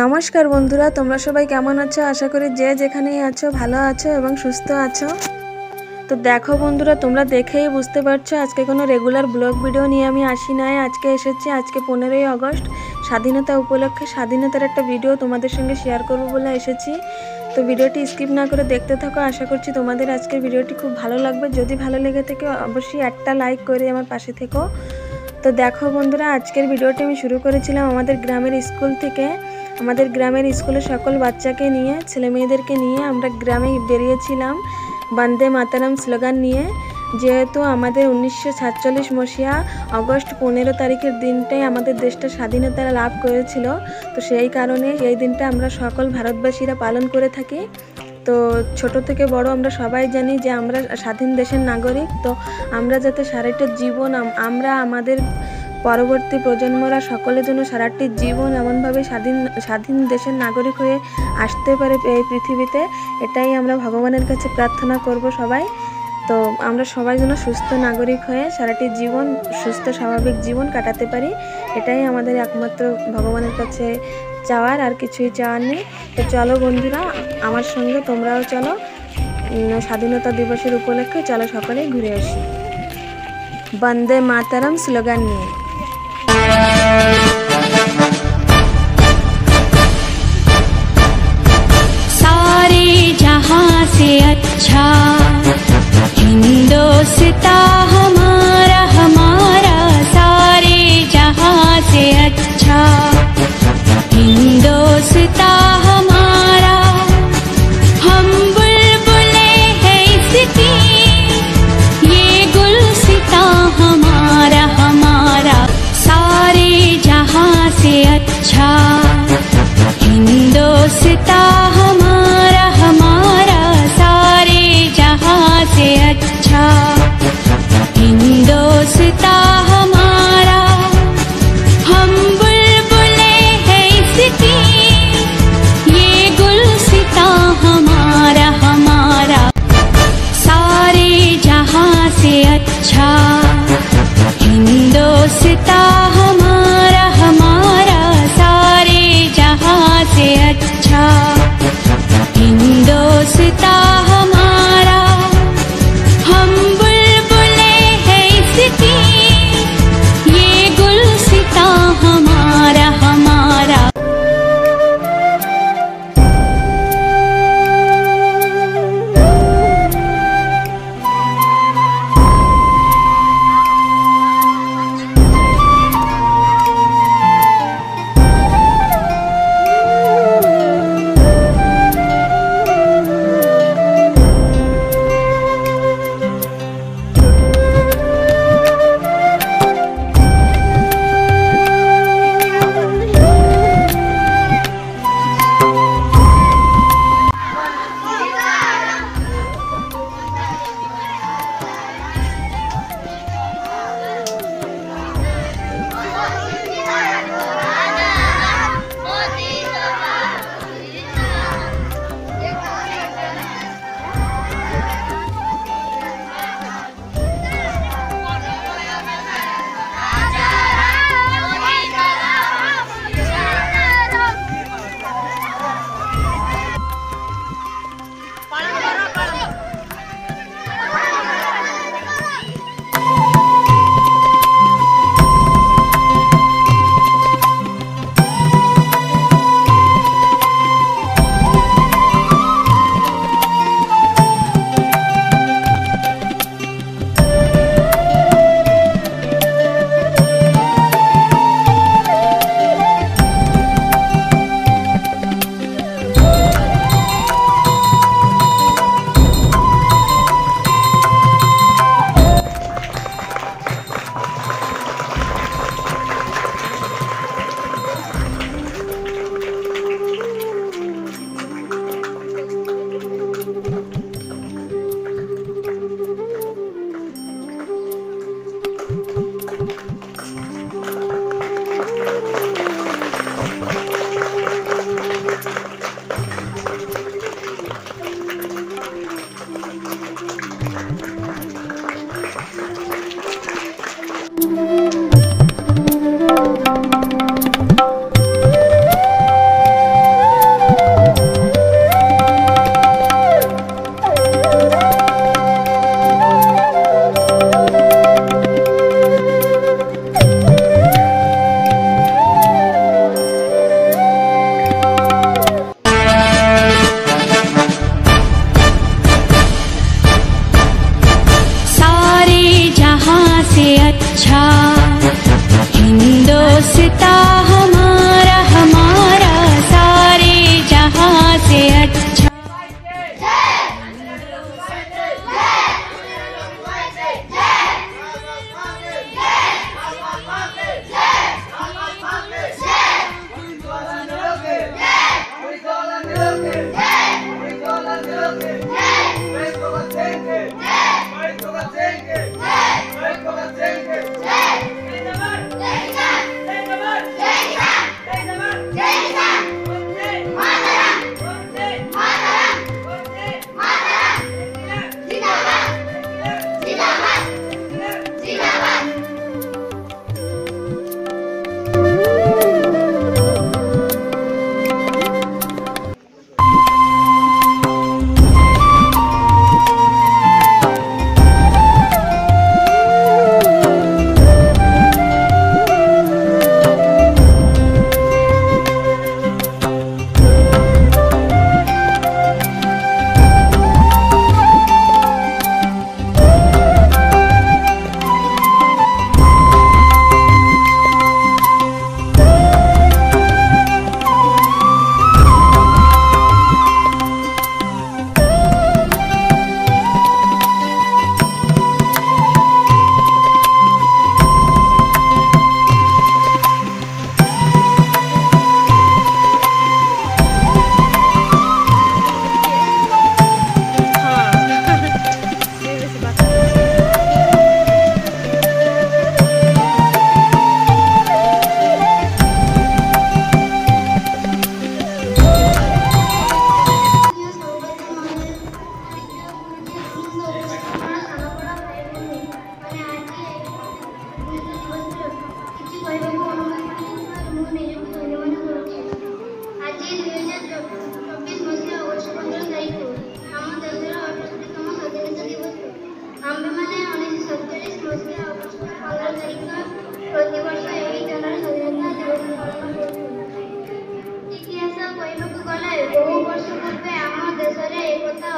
नमस्कार बंधुरा তোমরা সবাই কেমন আছো আশা করি যে যেখানেই আছো ভালো আছো এবং সুস্থ আছো। তো দেখো বন্ধুরা তোমরা দেখেই বুঝতে পারছো আজকে কোনো রেগুলার ব্লগ ভিডিও নিয়ে আমি আসি নাই। আজকে এসেছি আজকে 15ই আগস্ট স্বাধীনতা উপলক্ষে স্বাধীনতার একটা ভিডিও তোমাদের সঙ্গে শেয়ার করব বলে এসেছি। তো ভিডিওটি স্কিপ না করে দেখতে থাকো। আশা করছি তোমাদের আজকের ভিডিওটি খুব ভালো লাগবে। যদি ভালো লেগে থাকে অবশ্যই একটা লাইক করে আমার পাশে থেকো। তো দেখো বন্ধুরা আজকের ভিডিওটি আমি শুরু করেছিলাম আমাদের গ্রামের স্কুল থেকে। আমাদের গ্রামের স্কুলে সকল বাচ্চাকে নিয়ে ছেলে মেয়েদেরকে নিয়ে আমরা গ্রামে বেরিয়েছিলাম বন্দে মাতরম স্লোগান নিয়ে। যেহেতু আমাদের 1947 মସିହା অগস্ট 15 তারিখের দিনটাই আমাদের দেশটা স্বাধীনতা লাভ করেছিল। তো সেই কারণে এই দিনটা আমরা সকল ভারতবাসীরা পালন করে থাকি। তো ছোট থেকে বড় আমরা সবাই জানি যে আমরা স্বাধীন দেশের নাগরিক। তো আমরা যাতে সারাটা জীবন আমরা আমাদের পরবর্তী প্রজন্মরা সকলের জন্য সারাটি জীবন এমনভাবে স্বাধীন দেশের নাগরিক হয়ে আসতে পারে এই পৃথিবীতে, এটাই আমরা ভগবানের কাছে প্রার্থনা করব সবাই। তো আমরা সবাই যেন সুস্থ নাগরিক হয়ে সারাটি জীবন সুস্থ স্বাভাবিক জীবন কাটাতে পারি, এটাই আমাদের একমাত্র ভগবানের কাছে চাওয়ার, আর কিছুই চাওয়ার নেই। তো চলো বন্ধুরা আমার সঙ্গে তোমরাও চলো স্বাধীনতা দিবসের উপলক্ষে চলো সকলেই ঘুরে আসি বন্দে মাতরম স্লোগান নিয়ে। सारे जहां से अच्छा हिंदुस्तान हमारा हमारा, सारे जहां से अच्छा हिंदुस्तान हमारा। हम बुलबुले हैं इसकी ये गुलसितां हमारा हमारा, सारे जहां से अच्छा हिंदुस्तान हमारा हमारा, सारे जहां से अच्छा हिंदुस्तान हमारा। हम बुलबुले हैं इसकी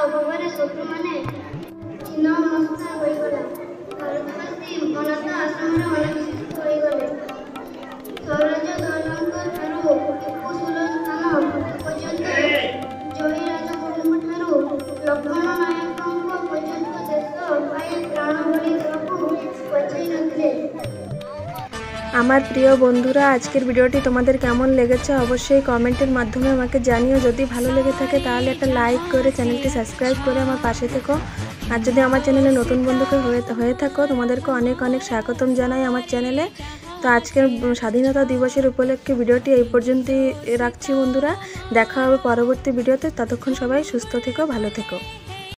ଅଭାବରେ ଶତ୍ରୁମାନେ ଛିନ୍ନମସ୍ତା ହୋଇଗଲା। ଭାରତବାସୀ ଅନାଥ ଆଶ୍ରମରେ ଅଣନିଶ୍ଚିତ ହୋଇଗଲେ। ସ୍ୱରାଜ୍ୟଦଳଙ୍କ ଠାରୁ ଟିପୁ ସୁଲତାନ ପର୍ଯ୍ୟନ୍ତ, ଜୟୀ ରାଜଗୁରୁଙ୍କ ଠାରୁ ଲକ୍ଷ୍ମଣ ନାୟକଙ୍କ ପର୍ଯ୍ୟନ୍ତ ଦେଶ ପାଇଁ ପ୍ରାଣବଳି ଦେବାକୁ ପଛାଇ নথিলে। আমার প্রিয় বন্ধুরা, আজকের ভিডিওটি তোমাদের কেমন লেগেছে অবশ্যই কমেন্টের মাধ্যমে আমাকে জানিও। যদি ভালো লেগে থাকে তাহলে একটা লাইক করে চ্যানেলটি সাবস্ক্রাইব করে আমার পাশে থেকো। আর যদি আমার চ্যানেলে নতুন বন্ধুকে হয়ে থাকো তোমাদেরকে অনেক অনেক স্বাগতম জানাই আমার চ্যানেলে। তো আজকের স্বাধীনতা দিবসের উপলক্ষে ভিডিওটি এই পর্যন্তই রাখছি বন্ধুরা। দেখা হবে পরবর্তী ভিডিওতে। ততক্ষণ সবাই সুস্থ থেকো, ভালো থেকো।